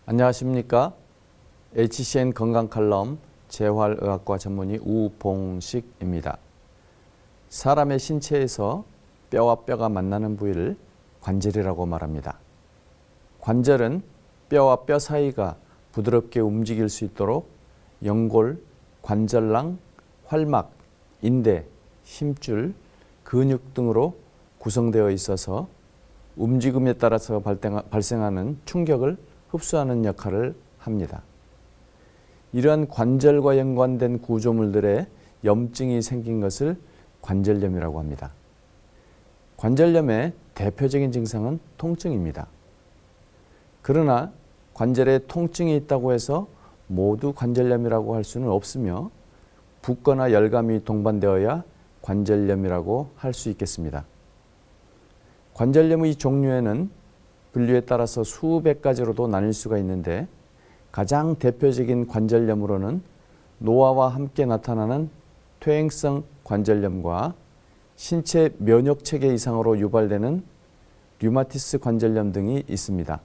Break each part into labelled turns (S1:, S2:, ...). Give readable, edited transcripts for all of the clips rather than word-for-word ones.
S1: 안녕하십니까? HCN 건강 칼럼 재활의학과 전문의 우봉식입니다. 사람의 신체에서 뼈와 뼈가 만나는 부위를 관절이라고 말합니다. 관절은 뼈와 뼈 사이가 부드럽게 움직일 수 있도록 연골, 관절랑, 활막, 인대, 힘줄, 근육 등으로 구성되어 있어서 움직임에 따라서 발생하는 충격을 흡수하는 역할을 합니다. 이러한 관절과 연관된 구조물들의 염증이 생긴 것을 관절염이라고 합니다. 관절염의 대표적인 증상은 통증입니다. 그러나 관절에 통증이 있다고 해서 모두 관절염이라고 할 수는 없으며 붓거나 열감이 동반되어야 관절염이라고 할 수 있겠습니다. 관절염의 종류에는 분류에 따라서 수백 가지로도 나뉠 수가 있는데 가장 대표적인 관절염으로는 노화와 함께 나타나는 퇴행성 관절염과 신체 면역체계 이상으로 유발되는 류마티스 관절염 등이 있습니다.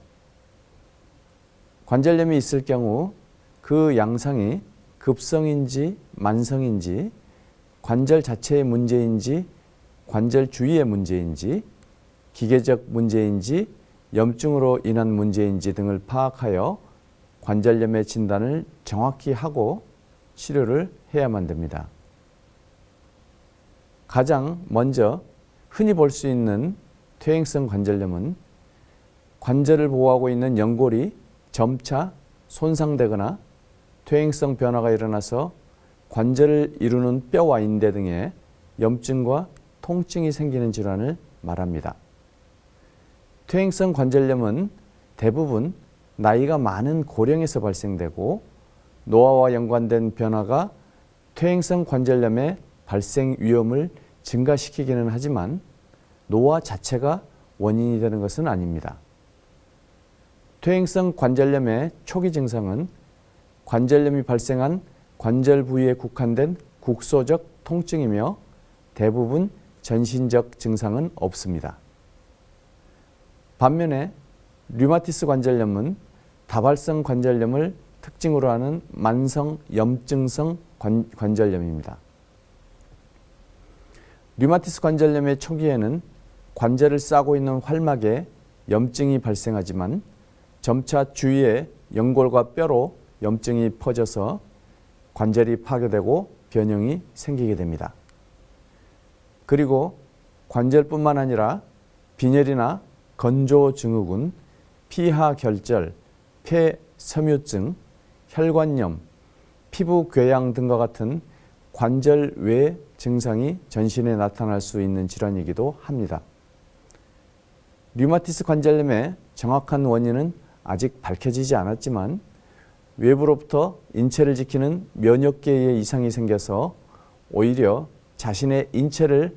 S1: 관절염이 있을 경우 그 양상이 급성인지 만성인지 관절 자체의 문제인지 관절 주위의 문제인지 기계적 문제인지 염증으로 인한 문제인지 등을 파악하여 관절염의 진단을 정확히 하고 치료를 해야만 됩니다. 가장 먼저 흔히 볼 수 있는 퇴행성 관절염은 관절을 보호하고 있는 연골이 점차 손상되거나 퇴행성 변화가 일어나서 관절을 이루는 뼈와 인대 등에 염증과 통증이 생기는 질환을 말합니다. 퇴행성 관절염은 대부분 나이가 많은 고령에서 발생되고 노화와 연관된 변화가 퇴행성 관절염의 발생 위험을 증가시키기는 하지만 노화 자체가 원인이 되는 것은 아닙니다. 퇴행성 관절염의 초기 증상은 관절염이 발생한 관절 부위에 국한된 국소적 통증이며 대부분 전신적 증상은 없습니다. 반면에 류마티스 관절염은 다발성 관절염을 특징으로 하는 만성 염증성 관절염입니다. 류마티스 관절염의 초기에는 관절을 싸고 있는 활막에 염증이 발생하지만 점차 주위에 연골과 뼈로 염증이 퍼져서 관절이 파괴되고 변형이 생기게 됩니다. 그리고 관절뿐만 아니라 빈혈이나 건조증후군, 피하결절, 폐섬유증, 혈관염, 피부궤양 등과 같은 관절 외 증상이 전신에 나타날 수 있는 질환이기도 합니다. 류마티스 관절염의 정확한 원인은 아직 밝혀지지 않았지만 외부로부터 인체를 지키는 면역계에 이상이 생겨서 오히려 자신의 인체를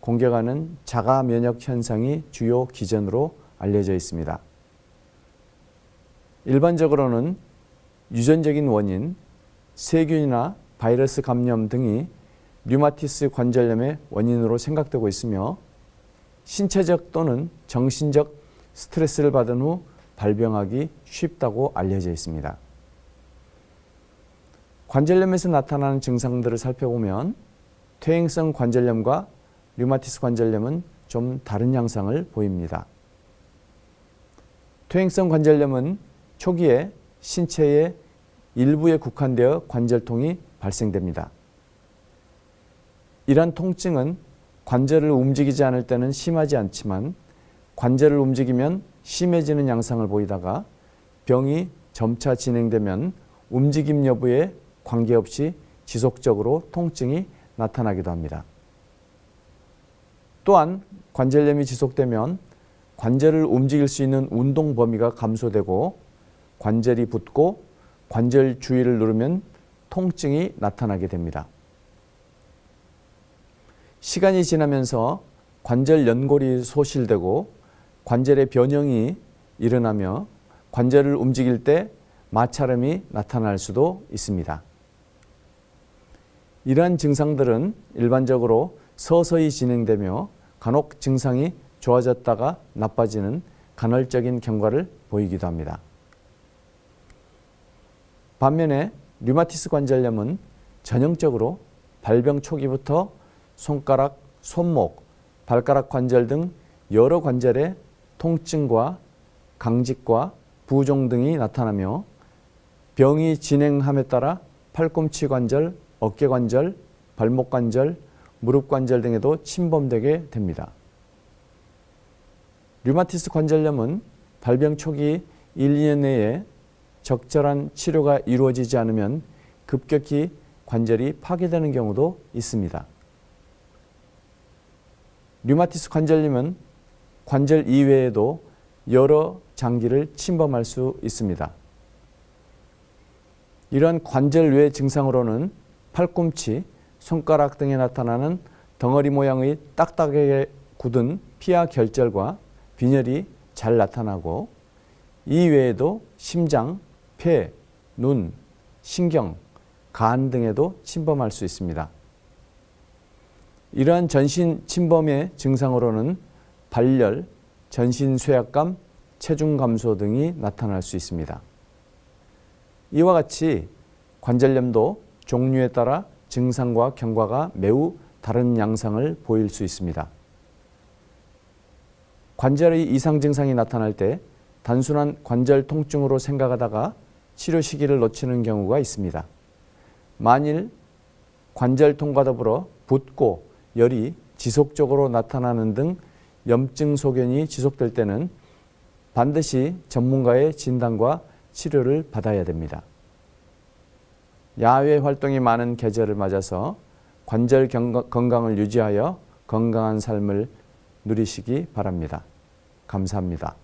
S1: 공격하는 자가 면역 현상이 주요 기전으로 알려져 있습니다. 일반적으로는 유전적인 원인, 세균이나 바이러스 감염 등이 류마티스 관절염의 원인으로 생각되고 있으며 신체적 또는 정신적 스트레스를 받은 후 발병하기 쉽다고 알려져 있습니다. 관절염에서 나타나는 증상들을 살펴보면 퇴행성 관절염과 류마티스 관절염은 좀 다른 양상을 보입니다. 퇴행성 관절염은 초기에 신체의 일부에 국한되어 관절통이 발생됩니다. 이러한 통증은 관절을 움직이지 않을 때는 심하지 않지만 관절을 움직이면 심해지는 양상을 보이다가 병이 점차 진행되면 움직임 여부에 관계없이 지속적으로 통증이 나타나기도 합니다. 또한 관절염이 지속되면 관절을 움직일 수 있는 운동 범위가 감소되고 관절이 붓고 관절 주위를 누르면 통증이 나타나게 됩니다. 시간이 지나면서 관절 연골이 소실되고 관절의 변형이 일어나며 관절을 움직일 때 마찰음이 나타날 수도 있습니다. 이러한 증상들은 일반적으로 서서히 진행되며 간혹 증상이 좋아졌다가 나빠지는 간헐적인 경과를 보이기도 합니다. 반면에 류마티스 관절염은 전형적으로 발병 초기부터 손가락, 손목, 발가락 관절 등 여러 관절의 통증과 강직과 부종 등이 나타나며 병이 진행함에 따라 팔꿈치 관절, 어깨 관절, 발목 관절, 무릎 관절 등에도 침범되게 됩니다. 류마티스 관절염은 발병 초기 1, 2년 내에 적절한 치료가 이루어지지 않으면 급격히 관절이 파괴되는 경우도 있습니다. 류마티스 관절염은 관절 이외에도 여러 장기를 침범할 수 있습니다. 이런 관절 외 증상으로는 팔꿈치, 손가락 등에 나타나는 덩어리 모양의 딱딱하게 굳은 피하 결절과 빈혈이 잘 나타나고 이 외에도 심장, 폐, 눈, 신경, 간 등에도 침범할 수 있습니다. 이러한 전신 침범의 증상으로는 발열, 전신 쇠약감, 체중 감소 등이 나타날 수 있습니다. 이와 같이 관절염도 종류에 따라 증상과 경과가 매우 다른 양상을 보일 수 있습니다. 관절의 이상 증상이 나타날 때 단순한 관절 통증으로 생각하다가 치료 시기를 놓치는 경우가 있습니다. 만일 관절통과 더불어 붓고 열이 지속적으로 나타나는 등 염증 소견이 지속될 때는 반드시 전문가의 진단과 치료를 받아야 됩니다. 야외 활동이 많은 계절을 맞아서 관절 건강을 유지하여 건강한 삶을 누리시기 바랍니다. 감사합니다.